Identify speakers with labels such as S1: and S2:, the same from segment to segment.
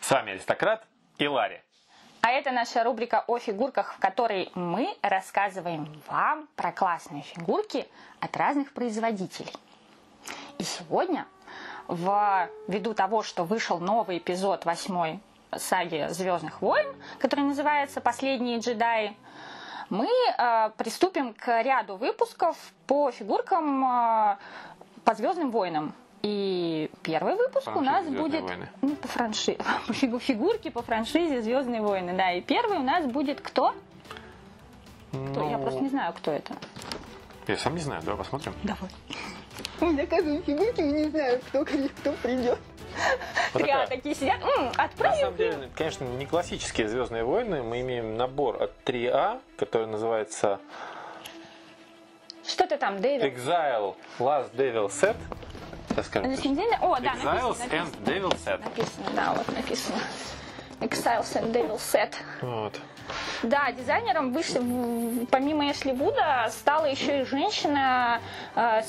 S1: С вами Аристократ и Ларри.
S2: А это наша рубрика о фигурках, в которой мы рассказываем вам про классные фигурки от разных производителей. И сегодня, ввиду того, что вышел новый эпизод 8-й саги «Звездных войн», который называется «Последние джедаи», мы приступим к ряду выпусков по фигуркам по «Звездным войнам». И первый выпуск у нас будет фигурки по франшизе «Звездные войны». Да, и первый у нас будет кто? Я просто не знаю, кто это.
S1: Я сам не знаю, давай посмотрим.
S2: Давай.
S3: У меня каждой фигурки, не знаю, кто придет.
S2: Вот такие сидят. Отправим.
S1: На самом деле, конечно, не классические «Звездные войны». Мы имеем набор от 3А, который называется
S2: Что-то там, Devil.
S1: Exile Last Devil Set.
S2: О, да,
S1: Exiles and Devil Set.
S2: Написано, да, вот написано. Exiles and Devil Set.
S1: Вот.
S2: Да, дизайнером помимо Эшли Вуда стала еще и женщина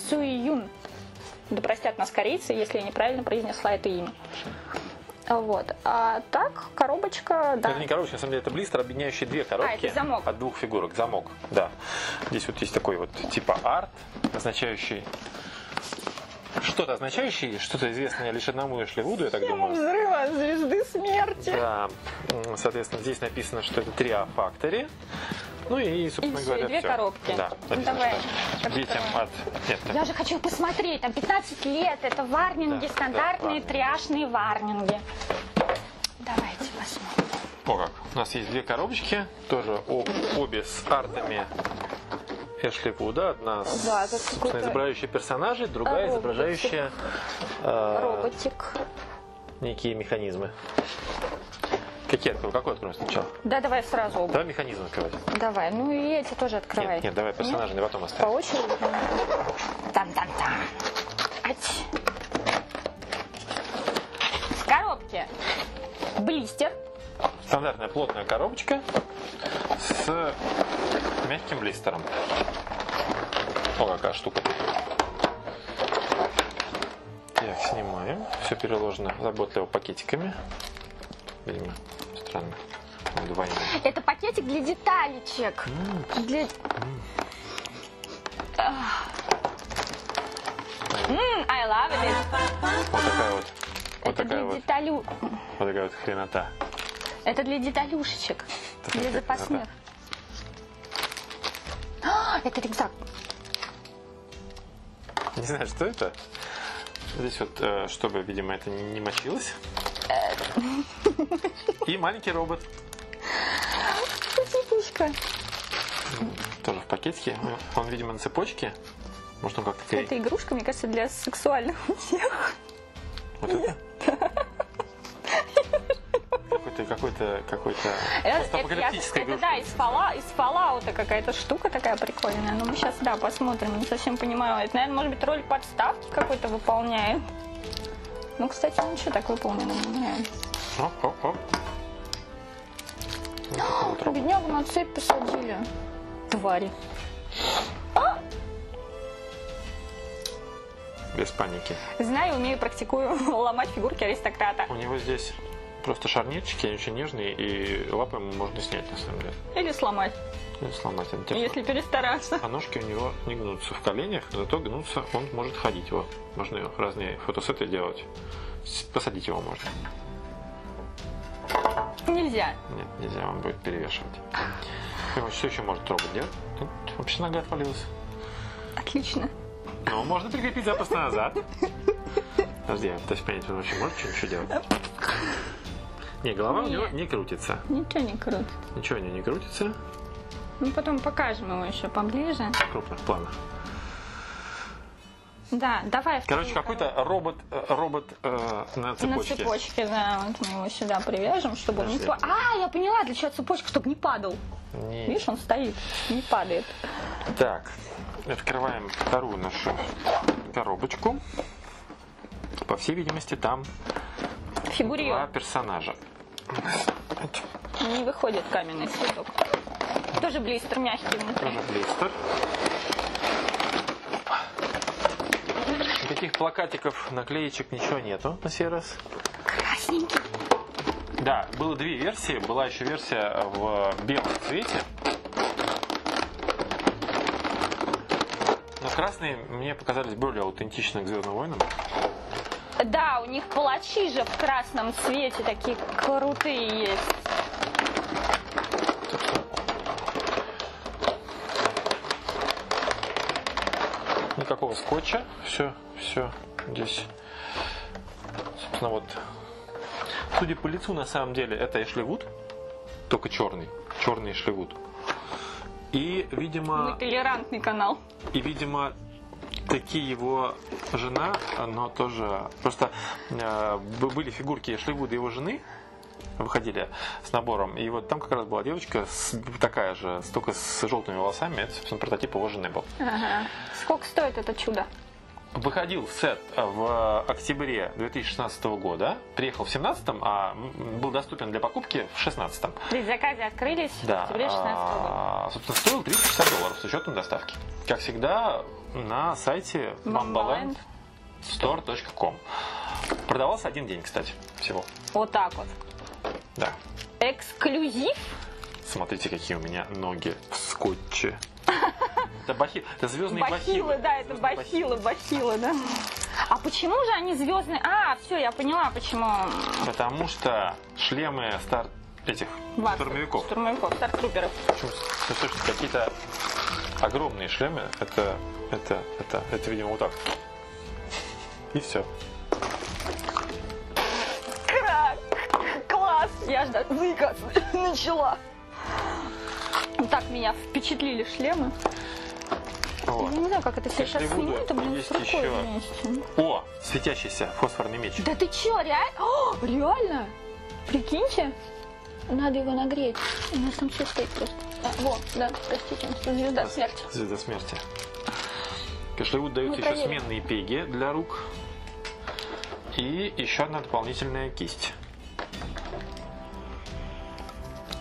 S2: Суи Юн. Да простят нас корейцы, если я неправильно произнесла это имя. Вот. А так, коробочка, да.
S1: Это не коробочка, на самом деле это блистер, объединяющий две коробки
S2: это замок.
S1: от двух фигурок. Замок, да. Здесь вот есть такой вот типа арт, означающий что-то означающее, что-то известное лишь одному Эшли Вуду, я так
S2: Тему
S1: думаю.
S2: взрыва звезды смерти.
S1: Да, соответственно, здесь написано, что это 3А Factory. Ну и, собственно говоря,
S2: две
S1: все.
S2: коробки.
S1: Да,
S2: Давай.
S1: детям от... Нет,
S2: Я же хочу посмотреть, там 15 лет, это варнинги,
S1: Да,
S2: стандартные
S1: да,
S2: триашные варнинги. Давайте посмотрим.
S1: О как, у нас есть две коробочки, тоже обе с артами Эшли Вуда. Одна собственно, изображающая персонажей, другая изображающая
S2: роботик.
S1: Некие механизмы. Какой откроем сначала?
S2: Да, давай сразу оба.
S1: Давай механизм открывать.
S2: Давай, ну и эти тоже открывай.
S1: Нет, давай персонажей потом
S2: По
S1: оставим.
S2: очереди. Там-там-там. Ать. В коробке блистер.
S1: Стандартная плотная коробочка с мягким блистером. О, какая штука. Так, снимаем. Все переложено заботливо пакетиками. Видимо, странно. Двойной.
S2: Это пакетик для деталечек. Для... I love it.
S1: Вот такая вот хренота.
S2: Это для деталюшечек. Для запасных. Это рюкзак.
S1: Не знаю, что это. Здесь вот, чтобы, видимо, это не мочилось. И маленький робот.
S2: Цепочка.
S1: Тоже в пакетике. Он, видимо, на цепочке. Может, он как-то клеит.
S2: Это игрушка, мне кажется, для сексуальных утех.
S1: Вот это? Какой-то постапокалиптическая
S2: это
S1: игрушка.
S2: да, из Fallout какая-то штука такая прикольная. Но мы сейчас, да, посмотрим. Не совсем понимаю. Это, наверное, может быть, роль подставки какой-то выполняет. Ну, кстати, ничего так выполнено не нравится.
S1: Оп.
S2: Беднягу на цепь посадили. Твари.
S1: Без паники.
S2: Знаю, умею, практикую ломать фигурки аристократа.
S1: У него здесь просто шарнирчики, они очень нежные, и лапы можно снять, на самом деле.
S2: Или сломать,
S1: Или сломать.
S2: если перестараться.
S1: А ножки у него не гнутся в коленях, зато гнуться он может ходить. Вот. Можно разные фотосеты делать. Посадить его можно.
S2: Нельзя.
S1: Нет, нельзя, он будет перевешивать. Что еще может робот делать? Тут вообще нога отвалилась.
S2: Отлично.
S1: Ну, можно прикрепить запасно назад. Подожди, я пытаюсь понять, он вообще может что-нибудь делать? Не, голова у него не крутится.
S2: Ничего не крутит.
S1: Ничего у него не крутится.
S2: Ну, потом покажем его еще поближе.
S1: В крупных планах.
S2: Да, давай.
S1: Короче, какой-то робот на цепочке.
S2: На цепочке, да. Вот мы его сюда привяжем, чтобы он не падал. А, я поняла, для чего цепочка, чтобы не падал.
S1: Не.
S2: Видишь, он стоит, не падает.
S1: Так, открываем вторую нашу коробочку. По всей видимости, там
S2: Фигурье.
S1: два персонажа.
S2: Не выходит каменный цветок. Тоже блистер мягкий внутри.
S1: Тоже блистер. Никаких плакатиков, наклеечек, ничего нету на сей раз.
S2: Красненький.
S1: Да, было две версии. Была еще версия в белом цвете. Но красные мне показались более аутентичны к «Звездным войнам».
S2: Да, у них палачи же в красном цвете такие крутые есть.
S1: Никакого скотча. Все здесь. Собственно, вот. Судя по лицу, на самом деле, это Эшли Вуд, только черный. Черный Эшли Вуд. И, видимо...
S2: Мы толерантный канал.
S1: И, видимо, таки его жена, но тоже... Просто были фигурки Эшли Вуда и его жены, выходили с набором. И вот там как раз была девочка такая же, только с желтыми волосами. Это, собственно, прототип его жены был.
S2: Ага. Сколько стоит это чудо?
S1: Выходил сет в октябре 2016 года, приехал в 2017, а был доступен для покупки в 2016.
S2: Предзаказы открылись в октябре 2016 года.
S1: Собственно, стоил $350 с учетом доставки. Как всегда, на сайте mambalandstore.com. Продавался один день, кстати, всего.
S2: Вот так вот.
S1: Да.
S2: Эксклюзив?
S1: Смотрите, какие у меня ноги в скотче. Это бахилы, это звездные бахилы.
S2: Да, это бахилы, да. А почему же они звездные? А, все, я поняла, почему.
S1: Потому что шлемы этих штурмовиков.
S2: Стартруперов.
S1: Слушайте, какие-то огромные шлемы. Это, видимо, вот так. И все.
S2: Класс! Я аж заикаться начала. Так меня впечатлили шлемы.
S1: Вот.
S2: Я не знаю, как это сейчас сниму, это, блин,
S1: есть
S2: с рукой
S1: еще...
S2: вместе.
S1: О, светящийся фосфорный меч.
S2: Да ты чё, реально? О, реально? Прикиньте. Надо его нагреть. У нас там все стоит просто. Вот, да, простите, звезда смерти.
S1: Звезда смерти. Эшли дают еще сменные пеги для рук. И еще одна дополнительная кисть.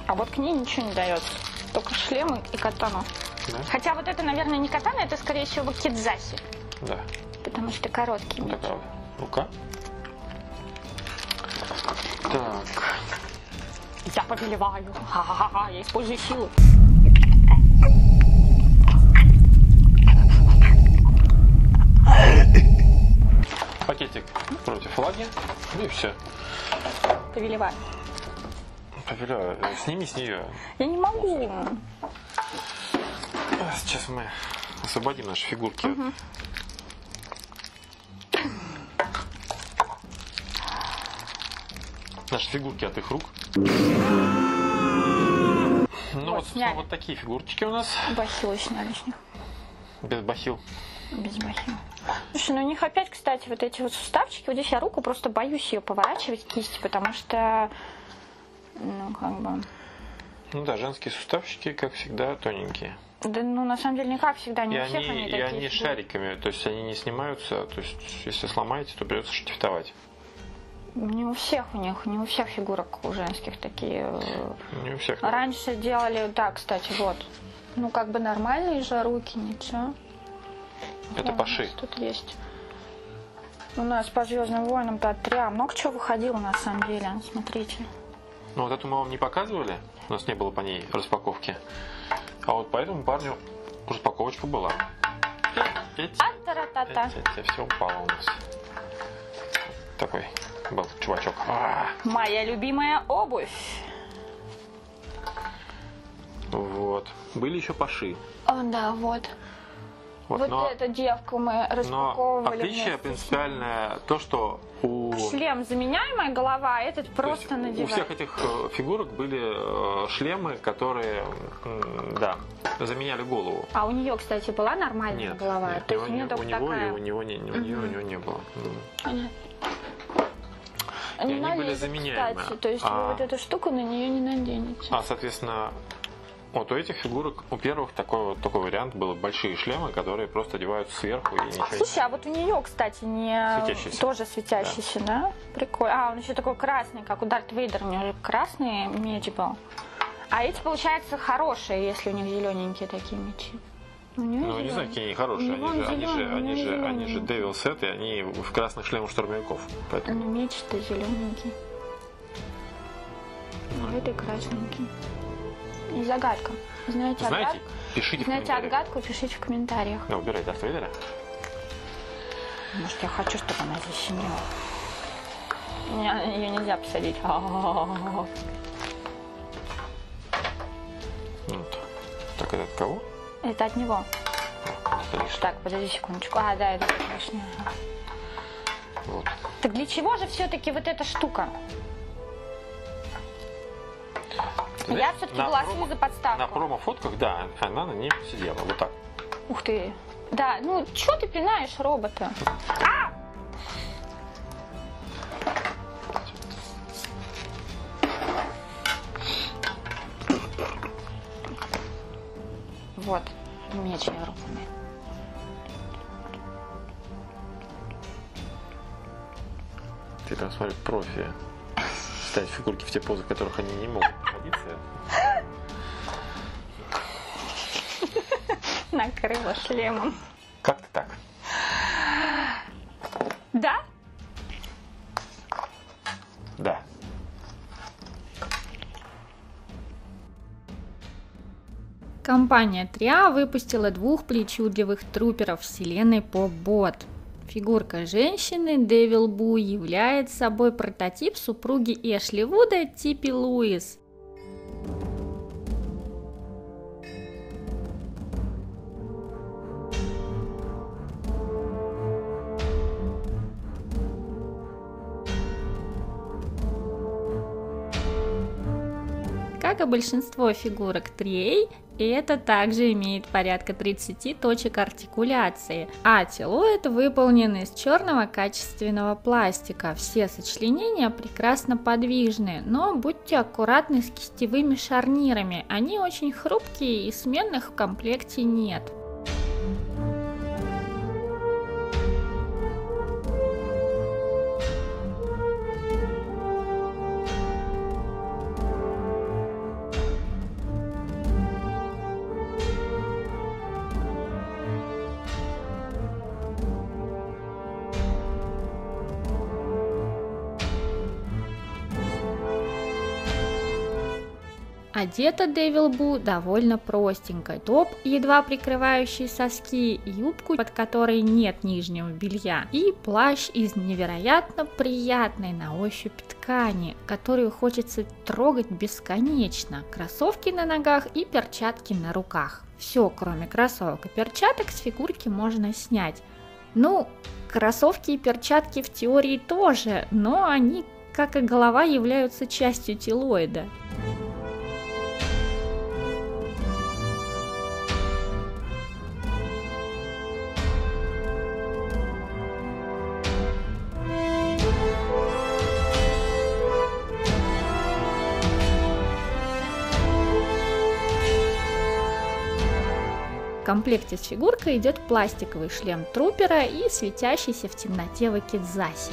S2: А вот к ней ничего не дается. Только шлемы и катана.
S1: Да?
S2: Хотя вот это, наверное, не катана, это скорее всего кидзаси.
S1: Да.
S2: Потому что короткий
S1: Вот
S2: меч.
S1: такая рука. Так.
S2: Я повелеваю. Ха-ха-ха, я использую силу.
S1: Пакетик против флаги. И все.
S2: Повелеваю.
S1: Повелеваю. Сними с нее.
S2: Я не могу.
S1: Сейчас мы освободим наши фигурки. Наши фигурки от их рук. Ну вот,
S2: сняли.
S1: вот такие фигурочки у нас.
S2: Бахилы сняли с них.
S1: Без бахил.
S2: Без бахил. Слушай, ну у них опять, кстати, вот эти вот суставчики. Вот здесь я руку просто боюсь ее поворачивать, кисть, потому что, ну, как бы...
S1: Ну да, женские суставчики, как всегда, тоненькие.
S2: Да, ну, на самом деле, не как всегда, не
S1: И
S2: у всех они такие.
S1: И они шариками, то есть они не снимаются, то есть если сломаете, то придется штифтовать.
S2: Не у всех у них, не у всех фигурок у женских такие.
S1: Не у всех.
S2: Раньше делали, да, кстати, вот. Ну, как бы нормальные же руки, ничего.
S1: Это паши.
S2: Тут есть. У нас по Звездным войнам-то отряд. Много чего выходило, на самом деле, смотрите.
S1: Ну, вот эту мы вам не показывали, у нас не было по ней распаковки. А вот по этому парню распаковочка была.
S2: А-та-ра-та-та.
S1: Все упало у нас. Такой был чувачок.
S2: Моя любимая обувь.
S1: Вот. Были еще паши.
S2: О, да, вот. Вот
S1: но,
S2: эту девку мы распаковывали.
S1: Но отличие принципиальное то, что у...
S2: Шлем заменяемая голова, а этот просто надевает.
S1: У всех этих фигурок были шлемы, которые, да, заменяли голову.
S2: А у нее, кстати, была нормальная
S1: Нет,
S2: голова?
S1: Нет,
S2: То есть у нее только такая...
S1: у него не было.
S2: Понятно.
S1: Они были заменяемые.
S2: Кстати, то есть вы вот эту штуку на нее не наденете.
S1: А, соответственно, вот у этих фигурок, у первых такой вариант был большие шлемы, которые просто одеваются сверху и ничего.
S2: Слушай, а вот у нее, кстати, не
S1: светящийся.
S2: Тоже светящийся, да? Прикольно. А, он еще такой красный, как у Дарт Вейдера, у него же красный меч был. А эти, получается, хорошие, если у них зелененькие такие мечи.
S1: Ну, не знаю, какие они хорошие. Они же Devil Set, и они в красных шлемах штурмовиков. Поэтому...
S2: Ну, меч-то зелененький. А это красненький. И загадка. Знаете
S1: пишите в
S2: Знаете
S1: комментариях.
S2: отгадку, пишите в комментариях.
S1: Ну, убирай Дарт Вейдера.
S2: Может, я хочу, чтобы она защемила. Ее нельзя посадить.
S1: Вот. Так, это от кого?
S2: Это от него.
S1: Это лишь.
S2: Так, подожди секундочку. А, да, это лишнее.
S1: Вот.
S2: Так для чего же все-таки вот эта штука?
S1: Ты
S2: Я
S1: знаешь,
S2: все-таки
S1: на
S2: голосую
S1: промо-
S2: за подставку.
S1: На промо-фотках, да, она на ней сидела. Вот так.
S2: Ух ты. Да, ну что ты пинаешь робота? А! Вот, меч руками.
S1: Ты там, смотри, профи. Ставить фигурки в те позы, в которых они не могут находиться.
S2: Накрыла шлемом.
S1: Как ты так?
S2: Да?
S1: Да.
S4: Компания 3А выпустила 2 причудливых труперов вселенной Поп-Бот. Фигурка женщины Devil Boo является собой прототип супруги Эшли Вуда Типи Луис. Как и большинство фигурок 3A, это также имеет порядка 30 точек артикуляции, а силуэт выполнен из черного качественного пластика. Все сочленения прекрасно подвижны, но будьте аккуратны с кистевыми шарнирами, они очень хрупкие и сменных в комплекте нет. Одета Devil Boo довольно простенько. Топ, едва прикрывающий соски, юбку, под которой нет нижнего белья, и плащ из невероятно приятной на ощупь ткани, которую хочется трогать бесконечно, кроссовки на ногах и перчатки на руках. Все, кроме кроссовок и перчаток, с фигурки можно снять. Ну, кроссовки и перчатки в теории тоже, но они, как и голова, являются частью телоида. В комплекте с фигуркой идет пластиковый шлем трупера и светящийся в темноте вакидзаси.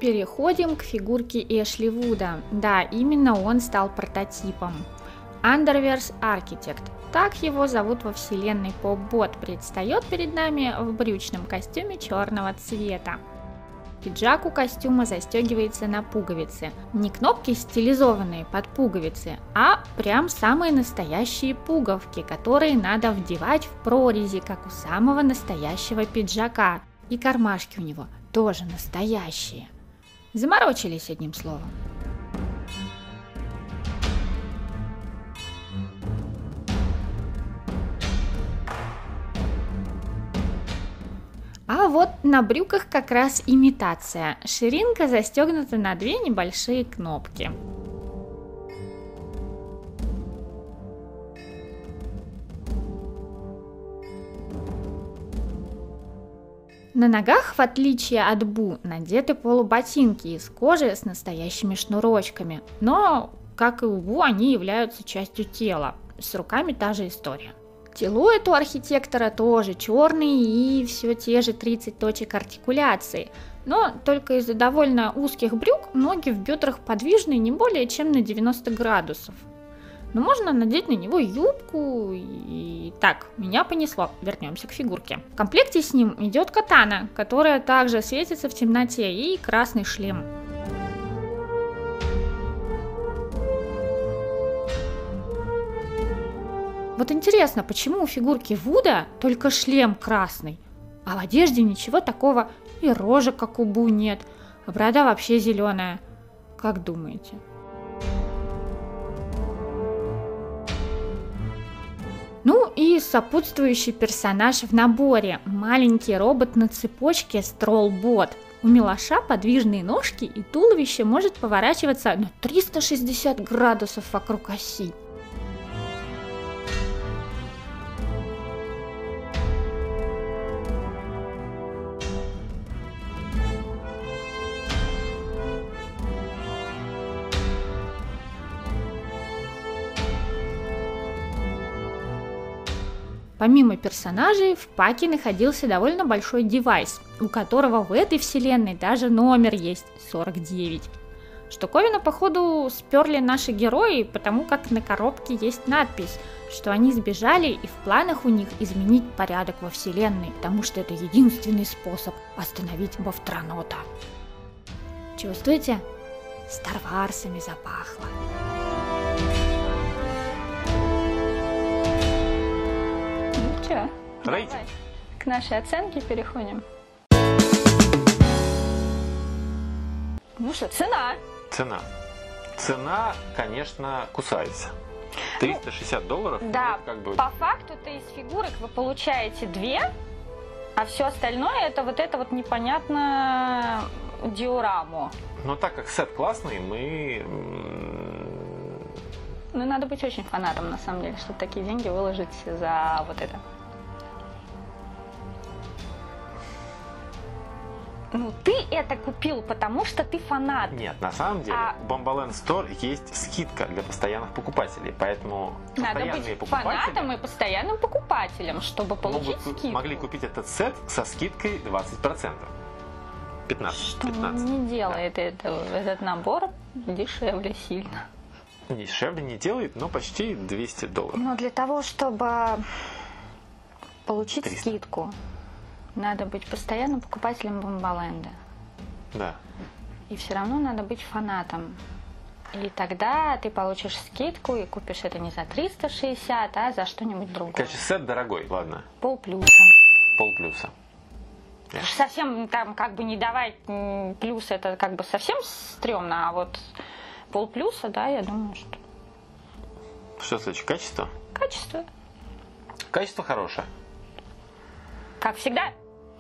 S4: Переходим к фигурке Эшли Вуда. Да, именно он стал прототипом. Underverse Architect. Так его зовут во вселенной Поп-Бот. Предстает перед нами в брючном костюме черного цвета. Пиджак у костюма застегивается на пуговицы. Не кнопки, стилизованные под пуговицы, а прям самые настоящие пуговки, которые надо вдевать в прорези, как у самого настоящего пиджака. И кармашки у него тоже настоящие. Заморочились, одним словом. А вот на брюках как раз имитация. Ширинка застегнута на 2 небольшие кнопки. На ногах, в отличие от Бу, надеты полуботинки из кожи с настоящими шнурочками, но, как и у Бу, они являются частью тела. С руками та же история. Силуэт у архитектора тоже черный и все те же 30 точек артикуляции. Но только из-за довольно узких брюк ноги в бедрах подвижны не более чем на 90 градусов. Но можно надеть на него юбку и... Так, меня понесло. Вернемся к фигурке. В комплекте с ним идет катана, которая также светится в темноте, и красный шлем. Вот интересно, почему у фигурки Вуда только шлем красный, а в одежде ничего такого, и рожи, как у Бу, нет, а борода вообще зеленая. Как думаете? Ну и сопутствующий персонаж в наборе – маленький робот на цепочке Строллбот. У Милоша подвижные ножки, и туловище может поворачиваться на 360 градусов вокруг оси. Помимо персонажей, в паке находился довольно большой девайс, у которого в этой вселенной даже номер есть – 49. Штуковину, походу, сперли наши герои, потому как на коробке есть надпись, что они сбежали и в планах у них изменить порядок во вселенной, потому что это единственный способ остановить Бафтронота. Чувствуете? Старварсами запахло.
S2: Давай к нашей оценке переходим. Ну что, цена?
S1: Цена, конечно, кусается. $360.
S2: Да,
S1: ну, как бы...
S2: по факту-то из фигурок вы получаете 2, а все остальное это вот непонятно диораму.
S1: Но так как сет классный,
S2: Ну, надо быть очень фанатом, на самом деле, чтобы такие деньги выложить за вот это. Ну, ты это купил, потому что ты фанат.
S1: Нет, на самом деле, в Bombaland Store есть скидка для постоянных покупателей, поэтому
S2: надо быть фанатом и постоянным покупателем, чтобы получить скидку.
S1: Могли купить этот сет со скидкой 20%. 15%.
S2: Что не делает этот набор дешевле сильно.
S1: Дешевле не делает, но почти $200.
S2: Но для того, чтобы получить
S1: 300.
S2: скидку, надо быть постоянным покупателем Бомбаленда.
S1: Да.
S2: И все равно надо быть фанатом. И тогда ты получишь скидку и купишь это не за 360, а за что-нибудь другое.
S1: Короче, сет дорогой, ладно.
S2: Полплюса.
S1: Полплюса.
S2: Совсем там как бы не давать плюс, это как бы совсем стрёмно, а вот полплюса, да, я думаю, что...
S1: Что следующее? Качество?
S2: Качество.
S1: Качество хорошее.
S2: Как всегда.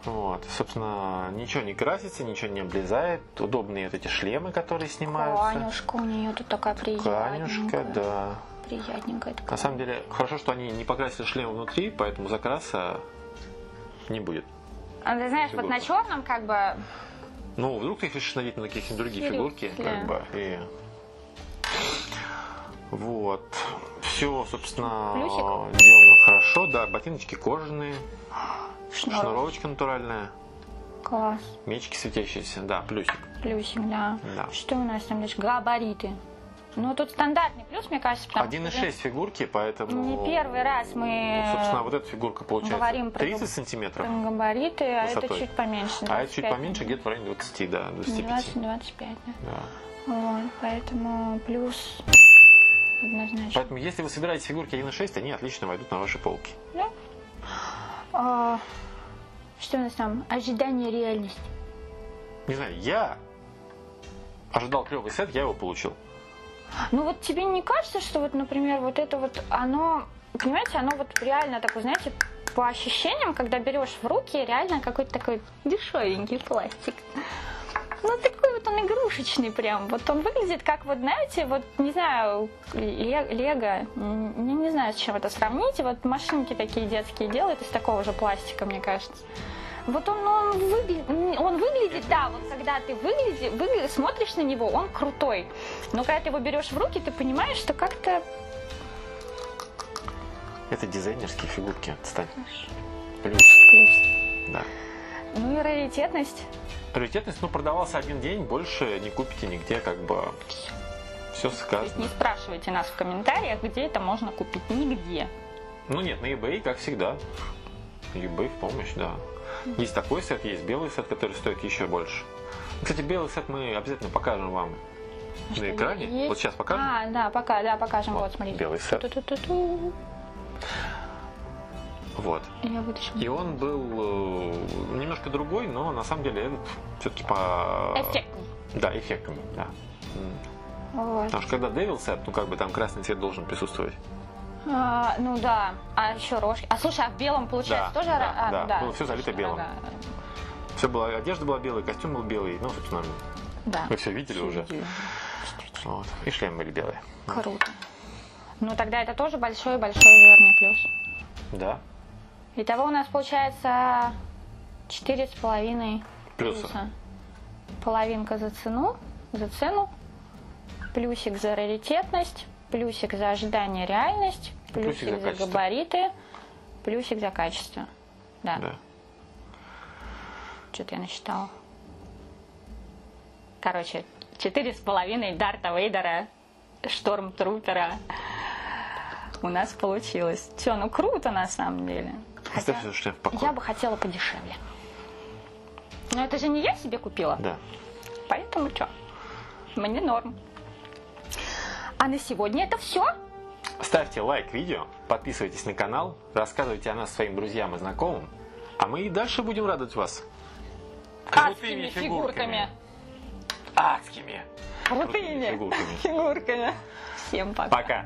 S1: Вот, собственно, ничего не красится, ничего не облезает. Удобные вот эти шлемы, которые снимаются.
S2: Тканюшка у нее тут такая приятненькая.
S1: Тканюшка, да.
S2: Приятненькая такая.
S1: На самом деле, хорошо, что они не покрасили шлем внутри, поэтому закраса не будет.
S2: А ты знаешь, вот на черном как бы...
S1: Ну, вдруг ты хочешь надеть на какие-нибудь другие фигурки, как бы, и... Вот. Все, собственно, сделано хорошо. Да, ботиночки кожаные. Шнуровочка натуральная.
S2: Класс.
S1: Мечики светящиеся. Да, плюсик.
S2: Плюсик, да.
S1: Да.
S2: Что у нас там дальше? Габариты. Ну, тут стандартный плюс, мне кажется, потому
S1: 1,6 фигурки, поэтому...
S2: Не первый раз мы...
S1: Ну, собственно, вот эта фигурка получается 30 сантиметров.
S2: Габариты, а
S1: высотой.
S2: это чуть поменьше. 25,
S1: а это чуть поменьше, где-то в районе 20, да, 25.
S2: 20-25, да.
S1: Да.
S2: Вот, поэтому плюс однозначно.
S1: Поэтому, если вы собираете фигурки 1,6, они отлично войдут на ваши полки.
S2: Да? Что у нас там? Ожидание, реальность.
S1: Не знаю, я ожидал клевый сет, я его получил.
S2: Ну вот тебе не кажется, что вот, например, вот это вот, оно, понимаете, оно вот реально такое, знаете, по ощущениям, когда берешь в руки, реально какой-то такой дешевенький пластик. Ну такой вот он игрушечный прям, вот он выглядит как вот, знаете, вот, не знаю, лего, не знаю, с чем это сравнить, вот машинки такие детские делают из такого же пластика, мне кажется. Вот он выглядит, да, вот когда ты смотришь на него, он крутой. Но когда ты его берешь в руки, ты понимаешь, что как-то
S1: Это дизайнерские фигурки, отстань. Плюс.
S2: Плюс.
S1: Да.
S2: Ну и раритетность.
S1: Приоритетность, продавался один день, больше не купите нигде, как бы все
S2: То есть
S1: сказано.
S2: не спрашивайте нас в комментариях, где это можно купить. Нигде.
S1: Ну нет, на eBay, как всегда. eBay в помощь, да. Есть такой сет, есть белый сет, который стоит еще больше. Кстати, белый сет мы обязательно покажем вам на экране.
S2: Есть?
S1: Вот сейчас покажем.
S2: Да, покажем. Вот, смотрите.
S1: Белый сет.
S2: Ту-ту-ту-ту.
S1: Вот.
S2: Я вытащу.
S1: И он был немножко другой, но на самом деле этот все-таки по...
S2: Эффектный.
S1: Да, эффектный, да.
S2: Вот.
S1: Потому что когда Devil Set, там красный цвет должен присутствовать.
S2: Ну да. А еще рожки. А слушай, а в белом получается
S1: Да,
S2: тоже?
S1: да. Было все залито белым.
S2: Ага.
S1: Все было, одежда была белая, костюм был белый. Ну, собственно,
S2: Да.
S1: вы все видели уже. Вот. И шлемы были белые.
S2: Круто. Ну тогда это тоже большой-большой жирный плюс.
S1: Да.
S2: Итого у нас получается 4,5
S1: Плюса.
S2: плюса. Половинка за цену, плюсик за раритетность, плюсик за ожидание реальность,
S1: Плюсик
S2: плюсик
S1: за
S2: за
S1: качество.
S2: габариты, плюсик за качество. Да.
S1: Да.
S2: Что-то я насчитала. Короче, 4,5 Дарта Вейдера, Штормтрупера у нас получилось. Все, ну круто на самом деле. Хотя
S1: Оставь шлем в покое.
S2: я бы хотела подешевле. Но это же не я себе купила.
S1: Да.
S2: Поэтому что? Мне норм. А на сегодня это все.
S1: Ставьте лайк видео, подписывайтесь на канал, рассказывайте о нас своим друзьям и знакомым, а мы и дальше будем радовать вас
S2: Адскими фигурками.
S1: Адскими
S2: Крутыми
S1: фигурками.
S2: фигурками. Всем пока.
S1: Пока.